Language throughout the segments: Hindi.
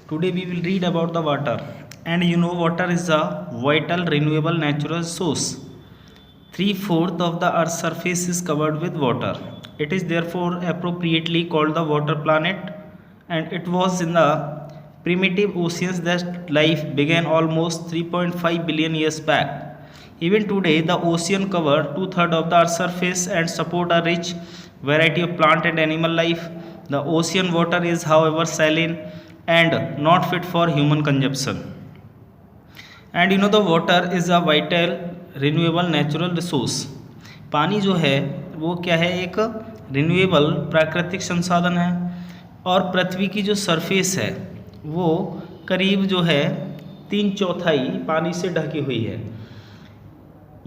Today we will read about the water. And you know, water is a vital, renewable, natural source. 3/4 of the Earth's surface is covered with water. It is therefore appropriately called the water planet. And it was in the primitive oceans that life began almost 3.5 billion years back. Even today, the ocean cover 2/3 of the Earth's surface and support a rich variety of plant and animal life. The ocean water is, however, saline and not fit for human consumption. And you know, the water is a vital renewable natural resource. पानी जो है वो क्या है, एक रिन्यूएबल प्राकृतिक संसाधन है और पृथ्वी की जो सरफेस है वो करीब जो है 3/4 पानी से ढकी हुई है।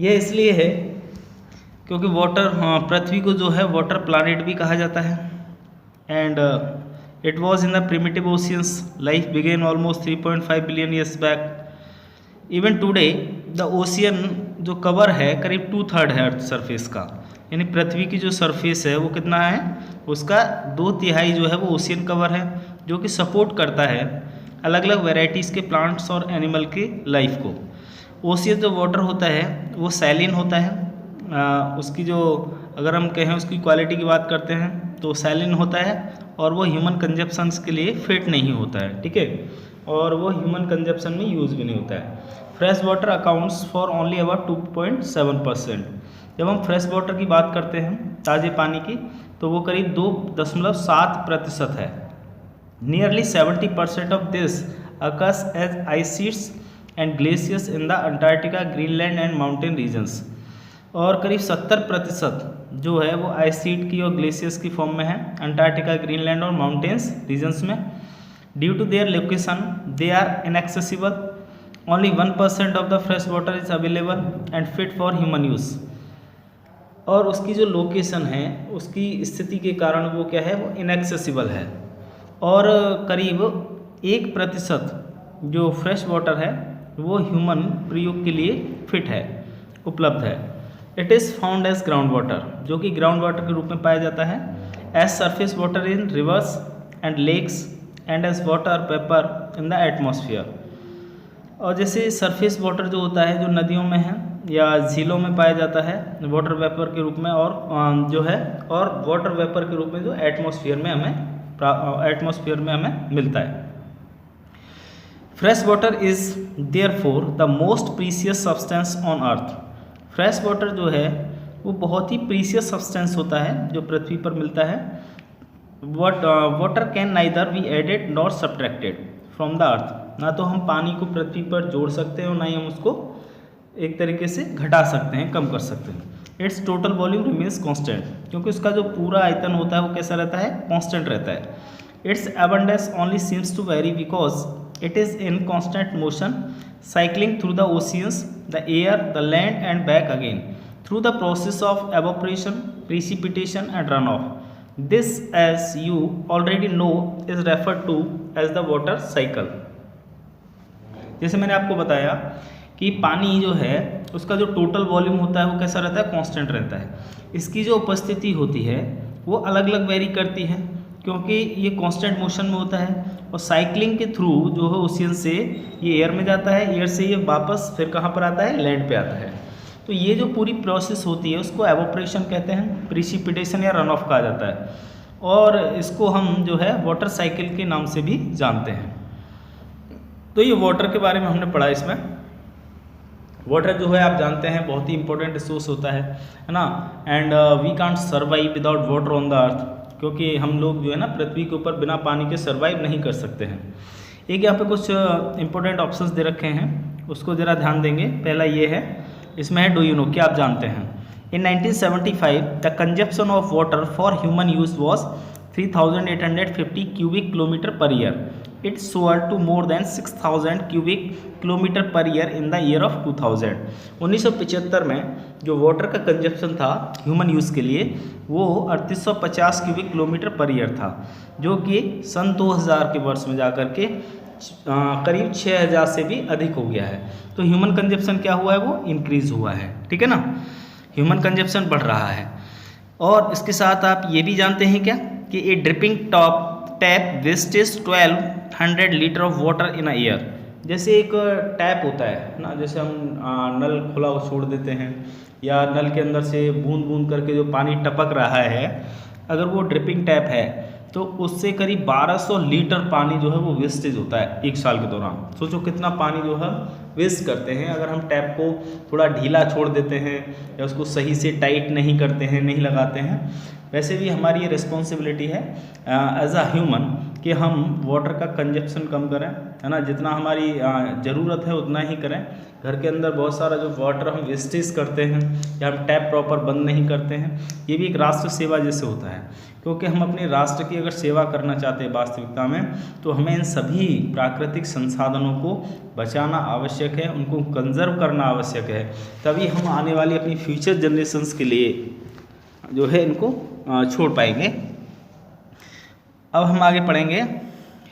यह इसलिए है क्योंकि वाटर, पृथ्वी को जो है वाटर प्लैनेट भी कहा जाता है। And it was in the primitive oceans, life began almost 3.5 billion years back. Even today the ocean जो कवर है करीब 2/3 है अर्थ सरफेस का, यानी पृथ्वी की जो सरफेस है वो कितना है, उसका 2/3 जो है वो ओशियन कवर है, जो कि सपोर्ट करता है अलग अलग वेराइटीज़ के प्लांट्स और एनिमल की लाइफ को। ओशियन जो वाटर होता है वो सैलिन होता है। उसकी जो, अगर हम कहें उसकी क्वालिटी की बात करते हैं तो सैलिन होता है और वो ह्यूमन कंजप्शंस के लिए फिट नहीं होता है, ठीक है, और वो ह्यूमन कंजप्शन में यूज़ भी नहीं होता है। Fresh water accounts for only about 2.7%। जब हम फ्रेश वाटर की बात करते हैं, ताज़े पानी की, तो वो करीब 2.7% है। Nearly 70% of this occurs as ice sheets and glaciers in the Antarctica, Greenland and mountain regions. और करीब 70% जो है वो आइस शीट की और ग्लेशियर्स की फॉर्म में है अंटार्कटिका, ग्रीनलैंड और माउंटेन्स रीजन्स में। Due to their location they are inaccessible. Only 1% of the fresh water is available and fit for human use. और उसकी जो लोकेशन है, उसकी स्थिति के कारण वो क्या है, वो इनएक्सेसिबल है और करीब 1% जो फ्रेश वाटर है वो ह्यूमन प्रयोग के लिए फिट है, उपलब्ध है। It is found as ground water, जो कि ग्राउंड वाटर के रूप में पाया जाता है, as surface water in rivers and lakes and as water vapour in the atmosphere. और जैसे सरफेस वाटर जो होता है, जो नदियों में है या झीलों में पाया जाता है वाटर वेपर के रूप में, और जो है और वाटर वेपर के रूप में जो एटमॉस्फेयर में हमें मिलता है। Fresh water is therefore the most precious substance on earth. Fresh water जो है वो बहुत ही प्रीशियस सब्सटेंस होता है जो पृथ्वी पर मिलता है। Water can neither be added nor subtracted from the earth. ना तो हम पानी को पृथ्वी पर जोड़ सकते हैं और ना ही हम उसको एक तरीके से घटा सकते हैं, कम कर सकते हैं। It's total volume remains constant, क्योंकि उसका जो पूरा आयतन होता है वो कैसा रहता है, कांस्टेंट रहता है। Its abundance only seems to vary because it is in constant motion, cycling through the oceans, the air, the land and back again through the process of evaporation, precipitation and runoff. This, as you already know, is referred to as the water cycle. जैसे मैंने आपको बताया कि पानी जो है उसका जो टोटल वॉल्यूम होता है वो कैसा रहता है, कांस्टेंट रहता है। इसकी जो उपस्थिति होती है वो अलग अलग वेरी करती है, क्योंकि ये कांस्टेंट मोशन में होता है और साइकिलिंग के थ्रू जो है ओशियन से ये एयर में जाता है, एयर से ये वापस फिर कहाँ पर आता है, लैंड पे आता है। तो ये जो पूरी प्रोसेस होती है उसको एवोपरेशन कहते हैं, प्रिसिपिटेशन या रन ऑफ कहा जाता है, और इसको हम जो है वाटर साइकिल के नाम से भी जानते हैं। तो ये वाटर के बारे में हमने पढ़ा। इसमें वाटर जो है आप जानते हैं बहुत ही इंपॉर्टेंट रिसोर्स होता है ना। And we can't survive without water on the earth, क्योंकि हम लोग जो है ना पृथ्वी के ऊपर बिना पानी के सर्वाइव नहीं कर सकते हैं। एक यहाँ पे कुछ इंपॉर्टेंट ऑप्शंस दे रखे हैं, उसको ज़रा ध्यान देंगे। पहला ये है, इसमें है डू यू नो, क्या आप जानते हैं। In 1975 the consumption of water for human use was 3850 cubic kilometre per year. It soared to more than 6000 cubic kilometre per year in the year of 2000। 1975 में जो वाटर का कंजप्शन था ह्यूमन यूज़ के लिए वो 3850 क्यूबिक किलोमीटर पर ईयर था, जो कि सन 2000 के वर्ष में जाकर के करीब 6000 से भी अधिक हो गया है। तो ह्यूमन कंजप्शन क्या हुआ है, वो इंक्रीज हुआ है, ठीक है ना, ह्यूमन कंजप्शन बढ़ रहा है। और इसके साथ आप ये भी जानते हैं क्या कि a dripping top tap wastage 1200 litre of water in a year. जैसे एक टैप होता है ना, जैसे हम नल खुला छोड़ देते हैं या नल के अंदर से बूंद बूंद करके जो पानी टपक रहा है, अगर वो ड्रिपिंग टैप है तो उससे करीब 1200 लीटर पानी जो है वो वेस्टेज होता है एक साल के दौरान। सोचो कितना पानी जो है वेस्ट करते हैं अगर हम टैप को थोड़ा ढीला छोड़ देते हैं या उसको सही से टाइट नहीं करते हैं, नहीं लगाते हैं। वैसे भी हमारी ये रिस्पॉन्सिबिलिटी है एज अ ह्यूमन कि हम वाटर का कंजप्शन कम करें, है ना, जितना हमारी ज़रूरत है उतना ही करें। घर के अंदर बहुत सारा जो वाटर हम वेस्टेज करते हैं या हम टैप प्रॉपर बंद नहीं करते हैं, ये भी एक राष्ट्र सेवा जैसे होता है, क्योंकि हम अपने राष्ट्र की अगर सेवा करना चाहते हैं वास्तविकता में तो हमें इन सभी प्राकृतिक संसाधनों को बचाना आवश्यक है, उनको कंजर्व करना आवश्यक है, तभी हम आने वाली अपनी फ्यूचर जनरेशन्स के लिए जो है इनको छोड़ पाएंगे। अब हम आगे पढ़ेंगे।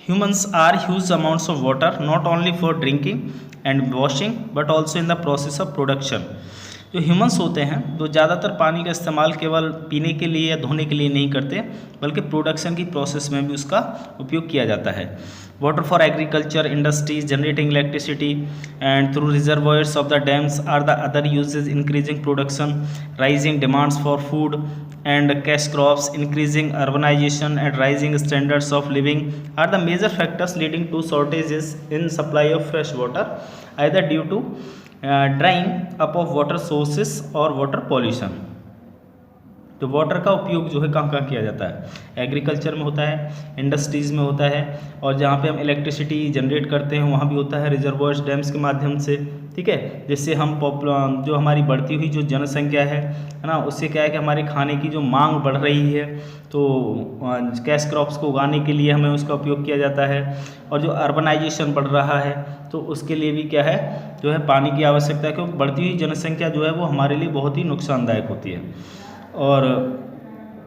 Humans are huge amounts of water not only for drinking and washing but also in the process of production. जो ह्यूमन्स होते हैं वो ज़्यादातर पानी का इस्तेमाल केवल पीने के लिए या धोने के लिए नहीं करते, बल्कि प्रोडक्शन की प्रोसेस में भी उसका उपयोग किया जाता है। Water for agriculture industries generating electricity and through reservoirs of the dams are the other uses increasing production, rising demands for food and cash crops, increasing urbanization and rising standards of living are the major factors leading to shortages in supply of fresh water, either due to drying up of water sources or water pollution। तो वाटर का उपयोग जो है कहाँ कहाँ किया जाता है? एग्रीकल्चर में होता है, इंडस्ट्रीज़ में होता है, और जहाँ पे हम इलेक्ट्रिसिटी जनरेट करते हैं वहाँ भी होता है रिजर्वॉयर्स डैम्स के माध्यम से, ठीक है। जिससे हम जो हमारी बढ़ती हुई जो जनसंख्या है ना, उससे क्या है कि हमारे खाने की जो मांग बढ़ रही है, तो कैश क्रॉप्स को उगाने के लिए हमें उसका उपयोग किया जाता है। और जो अर्बनाइजेशन बढ़ रहा है तो उसके लिए भी क्या है जो है पानी की आवश्यकता है, क्योंकि बढ़ती हुई जनसंख्या जो है वो हमारे लिए बहुत ही नुकसानदायक होती है। और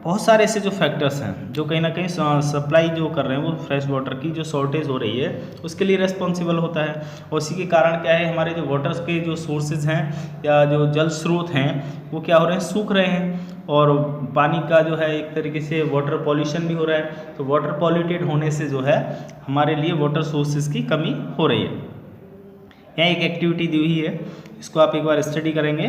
बहुत सारे ऐसे जो फैक्टर्स हैं जो कहीं ना कहीं सप्लाई जो कर रहे हैं वो फ्रेश वाटर की जो शॉर्टेज हो रही है उसके लिए रिस्पॉन्सिबल होता है। और इसी के कारण क्या है, हमारे जो वाटर्स के जो सोर्सेज हैं या जो जल स्रोत हैं वो क्या हो रहे हैं, सूख रहे हैं। और पानी का जो है एक तरीके से वाटर पॉल्यूशन भी हो रहा है। तो वाटर पॉल्यूटेड होने से जो है हमारे लिए वाटर सोर्सेज की कमी हो रही है। यहाँ एक एक्टिविटी दी हुई है, इसको आप एक बार स्टडी करेंगे।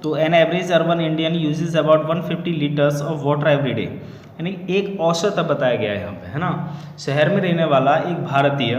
तो an average urban Indian uses about 150 litres of water every day, यानी एक औसत बताया गया है यहाँ पे, है ना। शहर में रहने वाला एक भारतीय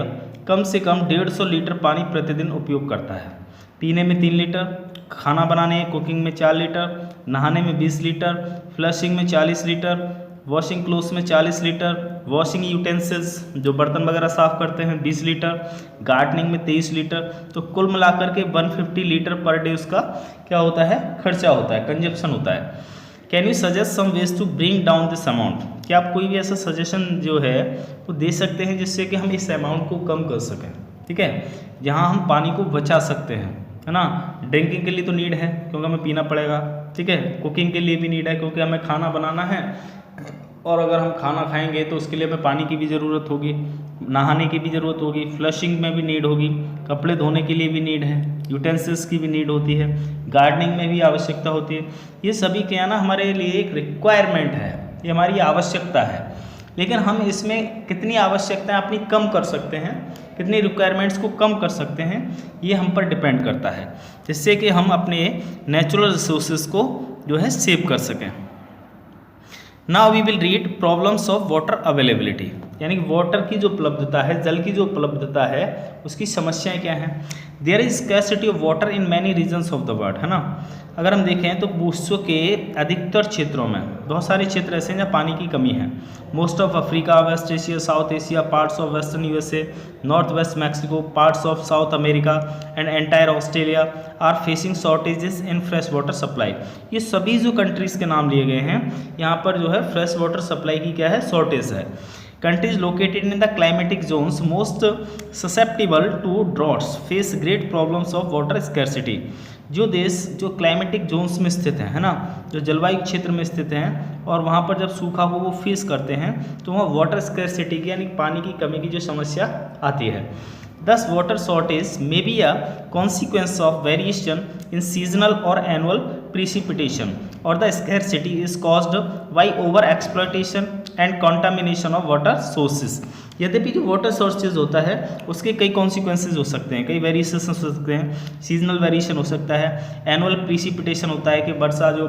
कम से कम 150 लीटर पानी प्रतिदिन उपयोग करता है। पीने में 3 लीटर, खाना बनाने कुकिंग में 4 लीटर, नहाने में 20 लीटर, फ्लशिंग में 40 लीटर, वॉशिंग क्लोथ्स में 40 लीटर, वॉशिंग यूटेंसिल्स जो बर्तन वगैरह साफ़ करते हैं 20 लीटर, गार्डनिंग में 23 लीटर। तो कुल मिलाकर के 150 लीटर पर डे उसका क्या होता है, खर्चा होता है, कंजप्शन होता है। Can you suggest some ways to bring down this amount? क्या आप कोई भी ऐसा सजेशन जो है वो दे सकते हैं जिससे कि हम इस अमाउंट को कम कर सकें, ठीक है, जहाँ हम पानी को बचा सकते हैं, है ना। ड्रिंकिंग के लिए तो नीड है क्योंकि हमें पीना पड़ेगा, ठीक है। कुकिंग के लिए भी नीड है क्योंकि हमें खाना बनाना है, और अगर हम खाना खाएंगे तो उसके लिए हमें पानी की भी ज़रूरत होगी, नहाने की भी ज़रूरत होगी, फ्लशिंग में भी नीड होगी, कपड़े धोने के लिए भी नीड है, यूटेंसिल्स की भी नीड होती है, गार्डनिंग में भी आवश्यकता होती है। ये सभी क्या ना हमारे लिए एक रिक्वायरमेंट है, ये हमारी आवश्यकता है। लेकिन हम इसमें कितनी आवश्यकताएं अपनी कम कर सकते हैं, कितनी रिक्वायरमेंट्स को कम कर सकते हैं, ये हम पर डिपेंड करता है, जिससे कि हम अपने नेचुरल रिसोर्सेज को जो है सेव कर सकें। Now we will read problems of water availability, यानी वाटर की जो उपलब्धता है, जल की जो उपलब्धता है उसकी समस्याएं क्या हैं। There is scarcity of water in many regions of the world, है ना। अगर हम देखें तो विश्व के अधिकतर क्षेत्रों में बहुत सारे क्षेत्र ऐसे हैं जहाँ पानी की कमी है। Most of Africa, West Asia, South Asia, parts of western USA, north west Mexico, parts of South America and entire Australia are facing shortages in fresh water supply. ये सभी जो कंट्रीज़ के नाम लिए गए हैं यहाँ पर जो है फ्रेश वाटर सप्लाई की क्या है, शॉर्टेज है। Countries located in the climatic zones most susceptible to droughts face great problems of water scarcity। जो देश जो क्लाइमेटिक जोन्स में स्थित हैं, है ना, जो जलवायु क्षेत्र में स्थित हैं और वहाँ पर जब सूखा को वो फेस करते हैं तो वहाँ वाटर स्कैर्सिटी की यानी पानी की कमी की जो समस्या आती है। Thus water shortage may be a consequence of variation in seasonal or annual precipitation। और the scarcity is caused by over exploitation and contamination of water sources. यद्यपि जो वाटर सोर्सेज होता है उसके कई कॉन्सिक्वेंसेज हो सकते हैं, कई वेरिएशन हो सकते हैं। सीजनल वेरिएशन हो सकता है, एनुअल प्रिसिपिटेशन होता है कि वर्षा जो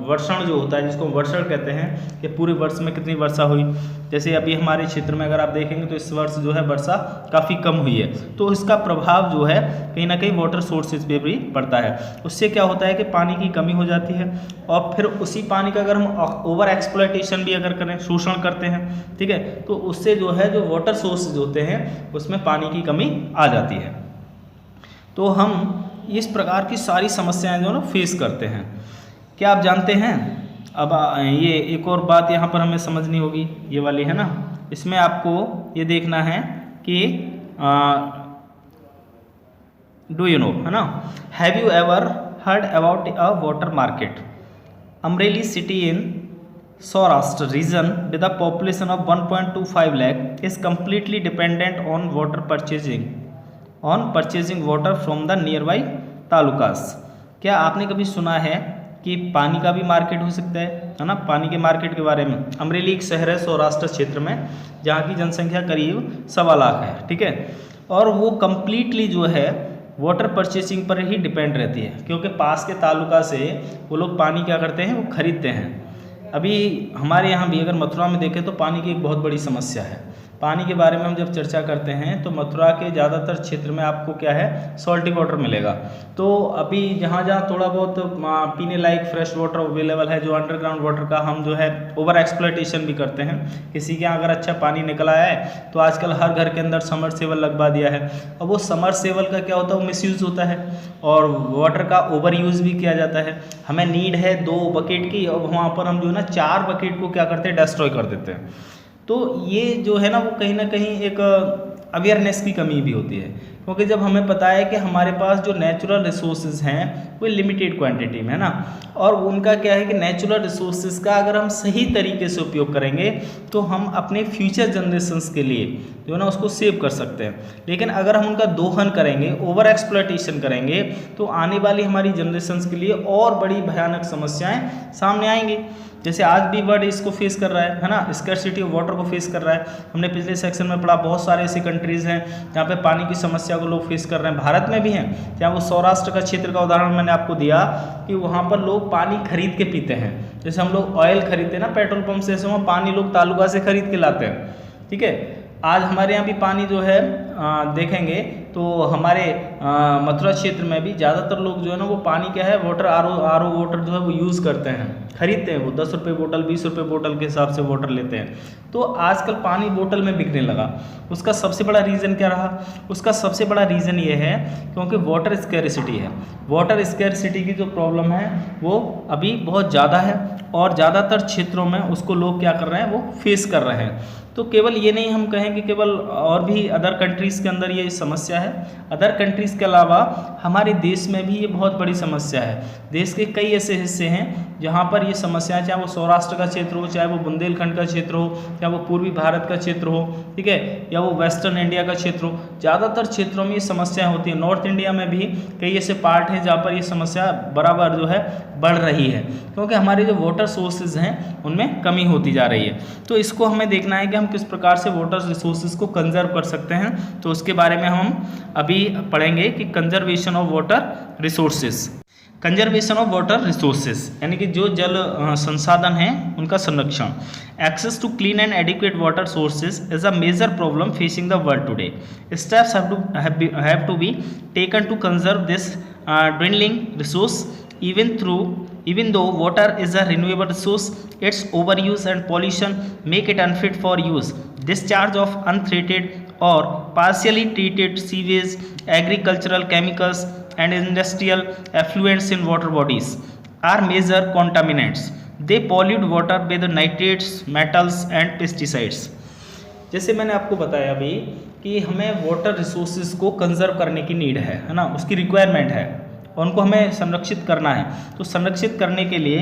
वर्षण जो होता है जिसको वर्षण कहते हैं कि पूरे वर्ष में कितनी वर्षा हुई। जैसे अभी हमारे क्षेत्र में अगर आप देखेंगे तो इस वर्ष जो है वर्षा काफ़ी कम हुई है, तो इसका प्रभाव जो है कहीं ना कहीं वाटर सोर्सेज पे भी पड़ता है। उससे क्या होता है कि पानी की कमी हो जाती है और फिर उसी पानी का अगर हम ओवर एक्सप्लॉयटेशन भी अगर करें, शोषण करते हैं, ठीक है, तो उससे जो है जो वाटर सोर्सेज होते हैं उसमें पानी की कमी आ जाती है। तो हम इस प्रकार की सारी समस्याएं जो ना फेस करते हैं। क्या आप जानते हैं, अब ये एक और बात यहाँ पर हमें समझनी होगी, ये वाली है ना, इसमें आपको ये देखना है कि डू यू नो, है ना, have you ever heard about a water market? Amreli city in Saurashtra region with a population of 1.25 lakh is completely dependent on purchasing water from the nearby तालुकास। क्या आपने कभी सुना है कि पानी का भी मार्केट हो सकता है ना? पानी के मार्केट के बारे में। अमरेली एक शहर है सौराष्ट्र क्षेत्र में जहाँ की जनसंख्या करीब 1.25 लाख है, ठीक है, और वो कम्प्लीटली जो है वाटर परचेसिंग पर ही डिपेंड रहती है, क्योंकि पास के तालुका से वो लोग पानी क्या करते हैं, वो खरीदते हैं। अभी हमारे यहाँ भी अगर मथुरा में देखें तो पानी की एक बहुत बड़ी समस्या है। पानी के बारे में हम जब चर्चा करते हैं तो मथुरा के ज़्यादातर क्षेत्र में आपको क्या है, सॉल्टी वाटर मिलेगा। तो अभी जहाँ जहाँ थोड़ा बहुत पीने लायक फ्रेश वाटर अवेलेबल है, जो अंडरग्राउंड वाटर का हम जो है ओवर एक्सप्लॉयटेशन भी करते हैं। किसी के यहाँ अगर अच्छा पानी निकल आया है तो आजकल हर घर के अंदर समरसेबल लगवा दिया है। अब वो समरसेबल का क्या होता है, वो मिसयूज़ होता है और वाटर का ओवर यूज़ भी किया जाता है। हमें नीड है 2 बकेट की, अब वहाँ पर हम जो है ना 4 बकेट को क्या करते हैं, डिस्ट्रॉय कर देते हैं। तो ये जो है ना वो कहीं ना कहीं एक अवेयरनेस की कमी भी होती है, क्योंकि जब हमें पता है कि हमारे पास जो नेचुरल रिसोर्सेज हैं वो लिमिटेड क्वांटिटी में है ना, और उनका क्या है कि नेचुरल रिसोर्सेज का अगर हम सही तरीके से उपयोग करेंगे तो हम अपने फ्यूचर जनरेशन्स के लिए जो है ना उसको सेव कर सकते हैं। लेकिन अगर हम उनका दोहन करेंगे, ओवर एक्सप्लॉयटेशन करेंगे, तो आने वाली हमारी जनरेशन्स के लिए और बड़ी भयानक समस्याएँ सामने आएंगी। जैसे आज भी वर्ल्ड इसको फेस कर रहा है ना, स्कैरसिटी ऑफ वाटर को फेस कर रहा है। हमने पिछले सेक्शन में पढ़ा बहुत सारे ऐसी कंट्रीज़ हैं जहाँ पे पानी की समस्या को लोग फेस कर रहे हैं। भारत में भी हैं, जहाँ वो सौराष्ट्र का क्षेत्र का उदाहरण मैंने आपको दिया कि वहाँ पर लोग पानी खरीद के पीते हैं। जैसे हम लोग ऑयल खरीदते हैं ना पेट्रोल पंप से, ऐसे वहाँ पानी लोग तालुका से खरीद के लाते हैं, ठीक है। आज हमारे यहाँ भी पानी जो है देखेंगे तो हमारे मथुरा क्षेत्र में भी ज़्यादातर लोग जो है ना वो पानी क्या है, वाटर आर ओ वाटर जो है वो यूज़ करते हैं, खरीदते हैं। वो 10 रुपये बोतल, 20 रुपये बोतल के हिसाब से वाटर लेते हैं। तो आजकल पानी बोतल में बिकने लगा। उसका सबसे बड़ा रीज़न क्या रहा? उसका सबसे बड़ा रीज़न ये है क्योंकि वाटर स्कैरसिटी है। वाटर स्कैरसिटी की जो प्रॉब्लम है वो अभी बहुत ज़्यादा है और ज़्यादातर क्षेत्रों में उसको लोग क्या कर रहे हैं, वो फेस कर रहे हैं। तो केवल ये नहीं हम कहें कि केवल और भी अदर कंट्रीज़ के अंदर ये समस्या है, अदर कंट्रीज़ के अलावा हमारे देश में भी ये बहुत बड़ी समस्या है। देश के कई ऐसे हिस्से हैं जहाँ पर ये समस्या, चाहे वो सौराष्ट्र का क्षेत्र हो, चाहे वो बुंदेलखंड का क्षेत्र हो, चाहे वो पूर्वी भारत का क्षेत्र हो, ठीक है, या वो वेस्टर्न इंडिया का क्षेत्र हो, ज़्यादातर क्षेत्रों में ये समस्याएँ होती हैं। नॉर्थ इंडिया में भी कई ऐसे पार्ट हैं जहाँ पर ये समस्या बराबर जो है बढ़ रही है, क्योंकि हमारे जो वाटर सोर्सेज हैं उनमें कमी होती जा रही है। तो इसको हमें देखना है कि हम किस प्रकार से वाटर रिसोर्सेज को कंजर्व कर सकते हैं। तो उसके बारे में हम अभी पढ़ेंगे कि conservation of water resources. Conservation of water resources यानी कि जो जल संसाधन हैं उनका संरक्षण। Access to clean and adequate water sources is a major problem facing the world today. Steps have to be taken to conserve this dwindling resource. Even though water is a renewable resource, its overuse and pollution make it unfit for use. Discharge of untreated or partially treated sewage, agricultural chemicals and industrial effluents in water bodies are major contaminants. They pollute water with nitrates, metals and pesticides. जैसे मैंने आपको बताया अभी कि हमें वाटर रिसोर्सेज को कंजर्व करने की नीड है ना, उसकी रिक्वायरमेंट है और उनको हमें संरक्षित करना है। तो संरक्षित करने के लिए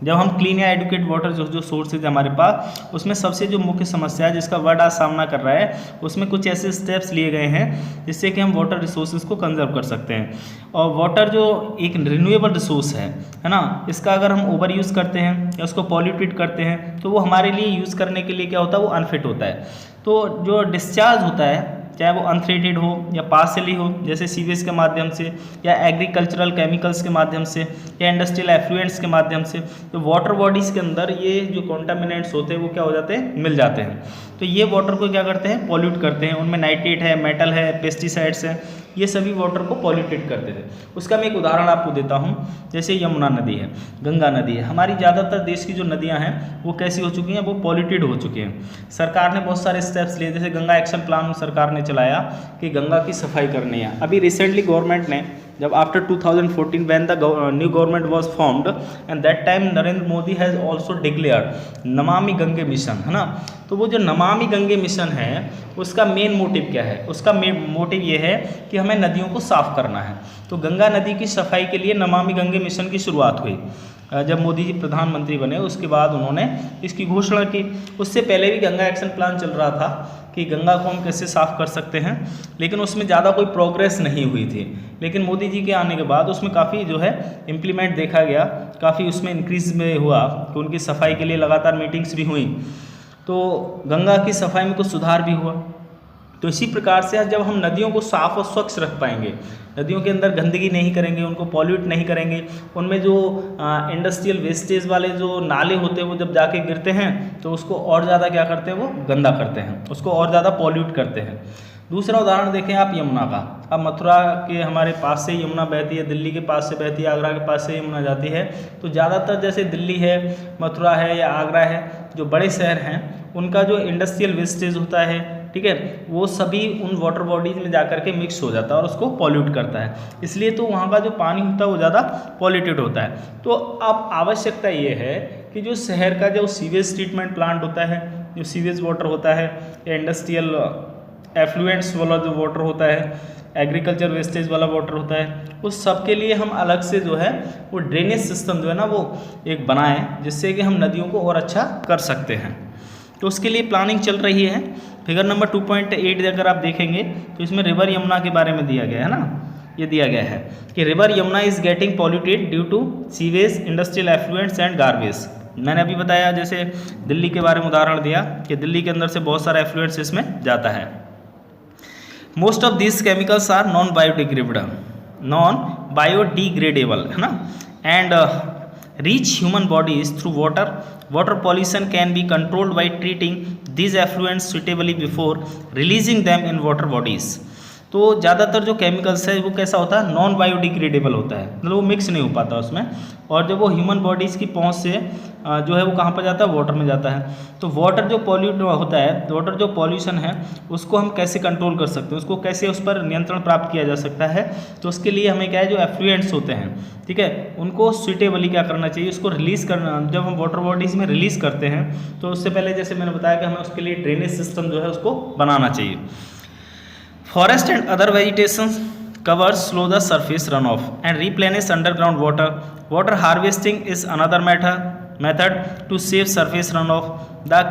जब हम क्लीन या एडुकेट वाटर जो सोर्सेज हमारे पास, उसमें सबसे जो मुख्य समस्या है जिसका वर्ल्ड आज सामना कर रहा है, उसमें कुछ ऐसे स्टेप्स लिए गए हैं जिससे कि हम वाटर रिसोर्सेज को कंजर्व कर सकते हैं। और वाटर जो एक रिन्यूएबल रिसोर्स है ना, इसका अगर हम ओवर यूज़ करते हैं या उसको पॉल्यूटेड करते हैं तो वो हमारे लिए यूज़ करने के लिए क्या होता है, वो अनफिट होता है। तो जो डिस्चार्ज होता है, चाहे वो अनथ्रेटेड हो या पार्सली हो, जैसे सीवेज के माध्यम से या एग्रीकल्चरल केमिकल्स के माध्यम से या इंडस्ट्रियल एफ्लुएंट्स के माध्यम से, तो वाटर बॉडीज़ के अंदर ये जो कॉन्टामिनेंट्स होते हैं वो क्या हो जाते हैं, मिल जाते हैं। तो ये वाटर को क्या करते हैं, पॉल्यूट करते हैं। उनमें नाइट्रेट है, मेटल है, पेस्टिसाइड्स हैं, ये सभी वाटर को पॉल्यूटेड करते थे। उसका मैं एक उदाहरण आपको देता हूँ। जैसे यमुना नदी है, गंगा नदी है, हमारी ज़्यादातर देश की जो नदियाँ हैं वो कैसी हो चुकी हैं, वो पॉल्यूटेड हो चुकी हैं। सरकार ने बहुत सारे स्टेप्स लिए, जैसे गंगा एक्शन प्लान सरकार ने चलाया कि गंगा की सफाई करनी है। अभी रिसेंटली गवर्नमेंट ने, जब after 2014 when the new government was formed, and that time Narendra Modi has also declared Namami Gange mission, है ना। तो वो जो नमामि गंगे मिशन है उसका मेन मोटिव क्या है, उसका मेन मोटिव ये है कि हमें नदियों को साफ़ करना है। तो गंगा नदी की सफाई के लिए नमामि गंगे मिशन की शुरुआत हुई। जब मोदी जी प्रधानमंत्री बने उसके बाद उन्होंने इसकी घोषणा की। उससे पहले भी गंगा एक्शन प्लान चल रहा था कि गंगा को हम कैसे साफ़ कर सकते हैं, लेकिन उसमें ज़्यादा कोई प्रोग्रेस नहीं हुई थी। लेकिन मोदी जी के आने के बाद उसमें काफ़ी जो है इम्प्लीमेंट देखा गया, काफ़ी उसमें इंक्रीज में हुआ कि उनकी सफाई के लिए लगातार मीटिंग्स भी हुई, तो गंगा की सफाई में कुछ सुधार भी हुआ। तो इसी प्रकार से जब हम नदियों को साफ़ और स्वच्छ रख पाएंगे, नदियों के अंदर गंदगी नहीं करेंगे, उनको पॉल्यूट नहीं करेंगे, उनमें जो इंडस्ट्रियल वेस्टेज वाले जो नाले होते हैं वो जब जाके गिरते हैं तो उसको और ज़्यादा क्या करते हैं, वो गंदा करते हैं, उसको और ज़्यादा पॉल्यूट करते हैं। दूसरा उदाहरण देखें आप यमुना का। अब मथुरा के हमारे पास से यमुना बहती है, दिल्ली के पास से बहती है, आगरा के पास से यमुना जाती है। तो ज़्यादातर जैसे दिल्ली है, मथुरा है या आगरा है, जो बड़े शहर हैं, उनका जो इंडस्ट्रियल वेस्टेज होता है, ठीक है, वो सभी उन वाटर बॉडीज़ में जाकर के मिक्स हो जाता है और उसको पॉल्यूट करता है। इसलिए तो वहाँ का जो पानी होता है वो ज़्यादा पॉल्यूटेड होता है। तो अब आवश्यकता ये है कि जो शहर का जो सीवेज ट्रीटमेंट प्लांट होता है, जो सीवेज वाटर होता है या इंडस्ट्रियल एफ्लुएंट्स वाला जो वाटर होता है, एग्रीकल्चर वेस्टेज वाला वाटर होता है, उस सब के लिए हम अलग से जो है वो ड्रेनेज सिस्टम जो है ना वो एक बनाएं, जिससे कि हम नदियों को और अच्छा कर सकते हैं। तो उसके लिए प्लानिंग चल रही है। फिगर नंबर 2.8 अगर आप देखेंगे तो इसमें रिवर यमुना के बारे में दिया गया है ना, ये दिया गया है कि river Yamuna is getting polluted due to sewage, industrial effluents and garbage. मैंने अभी बताया, जैसे दिल्ली के बारे में उदाहरण दिया कि दिल्ली के अंदर से बहुत सारा एफ्लुएंट्स इसमें जाता है। Most of this chemicals are non biodegradable, है ना, and reach human bodies through water. Water pollution can be controlled by treating these effluents suitably before releasing them in water bodies. तो ज़्यादातर जो केमिकल्स है वो कैसा होता है, नॉन बायोडिग्रेडेबल होता है, मतलब वो मिक्स नहीं हो पाता उसमें, और जब वो ह्यूमन बॉडीज़ की पहुंच से जो है वो कहाँ पर जाता है, वाटर में जाता है। तो वाटर जो पॉल्यूट होता है, वाटर जो पॉल्यूशन है उसको हम कैसे कंट्रोल कर सकते हैं, उसको कैसे उस पर नियंत्रण प्राप्त किया जा सकता है। तो उसके लिए हमें क्या है, जो एफ्लुएंट्स होते हैं, ठीक है, उनको सुइटेबली क्या करना चाहिए, उसको रिलीज़ करना। जब हम वाटर बॉडीज़ में रिलीज़ करते हैं तो उससे पहले जैसे मैंने बताया कि हमें उसके लिए ड्रेनेज सिस्टम जो है उसको बनाना चाहिए। Forest and other vegetation covers slow the surface runoff and replenish underground water. Water harvesting is another method to save surface runoff. The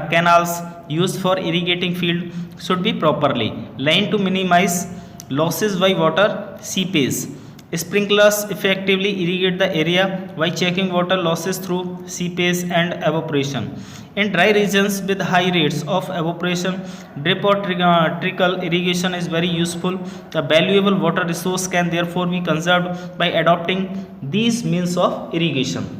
canals used for irrigating field should be properly lined to minimize losses by water seepage. Sprinklers effectively irrigate the area by checking water losses through seepage and evaporation. In dry regions with high rates of evaporation, drip or trickle irrigation is very useful. The valuable water resource can therefore be conserved by adopting these means of irrigation.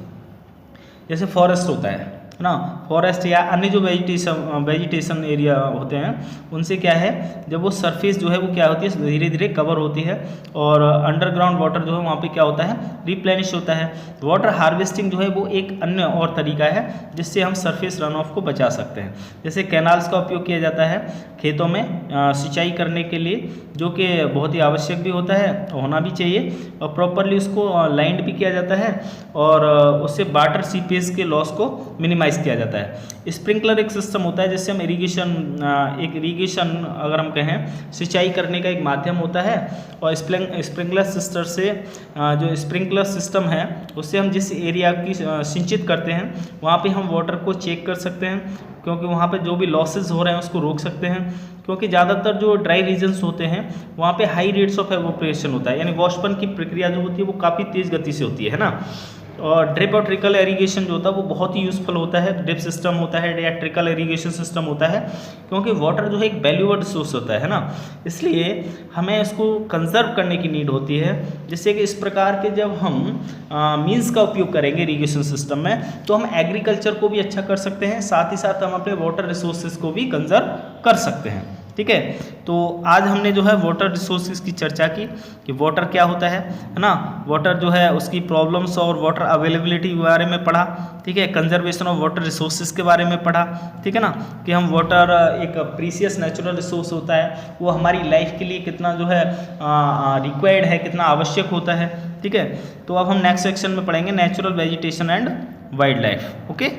जैसे फॉरेस्ट होता है ना, फॉरेस्ट या अन्य जो वेजिटेशन एरिया होते हैं, उनसे क्या है, जब वो सरफेस जो है वो क्या होती है, धीरे धीरे कवर होती है, और अंडरग्राउंड वाटर जो है वहाँ पे क्या होता है, रिप्लेनिश होता है। वाटर हार्वेस्टिंग जो है वो एक अन्य और तरीका है जिससे हम सरफेस रन ऑफ को बचा सकते हैं। जैसे कैनाल्स का उपयोग किया जाता है खेतों में सिंचाई करने के लिए, जो कि बहुत ही आवश्यक भी होता है, होना भी चाहिए, और प्रॉपरली उसको लाइंड भी किया जाता है, और उससे वाटर सीपेज के लॉस को मिनिमाइज किया जाता है। स्प्रिंकलर एक सिस्टम होता है जिससे हम इरीगेशन अगर हम कहें सिंचाई करने का एक माध्यम होता है। और स्प्रिंकलर सिस्टम से जो स्प्रिंकलर सिस्टम है उससे हम जिस एरिया की सिंचित करते हैं वहाँ पे हम वाटर को चेक कर सकते हैं, क्योंकि वहाँ पे जो भी लॉसेस हो रहे हैं उसको रोक सकते हैं। क्योंकि ज़्यादातर जो ड्राई रीजन्स होते हैं वहाँ पे हाई रेट्स ऑफ एवोपरेशन होता है, यानी वाष्पन की प्रक्रिया जो होती है वो काफ़ी तेज़ गति से होती है ना। और ड्रिप और ट्रिकल इरीगेशन जो होता है वो बहुत ही यूज़फुल होता है, ड्रिप सिस्टम होता है या ट्रिकल इरीगेशन सिस्टम होता है, क्योंकि वाटर जो है एक वैल्यूएबल रिसोर्स होता है ना, इसलिए हमें इसको कंजर्व करने की नीड होती है। जिससे कि इस प्रकार के जब हम मीन्स का उपयोग करेंगे इरीगेशन सिस्टम में तो हम एग्रीकल्चर को भी अच्छा कर सकते हैं, साथ ही साथ हम अपने वाटर रिसोर्सेज को भी कंजर्व कर सकते हैं। ठीक है, तो आज हमने जो है वाटर रिसोर्सेज की चर्चा की कि वाटर क्या होता है ना, वाटर जो है उसकी प्रॉब्लम्स और वाटर अवेलेबिलिटी के बारे में पढ़ा। ठीक है, कंजर्वेशन ऑफ वाटर रिसोर्सेज के बारे में पढ़ा। ठीक है ना, कि हम वाटर एक प्रीसियस नेचुरल रिसोर्स होता है, वो हमारी लाइफ के लिए कितना जो है रिक्वायर्ड है, कितना आवश्यक होता है। ठीक है, तो अब हम नेक्स्ट सेक्शन में पढ़ेंगे natural vegetation and wild life. Okay.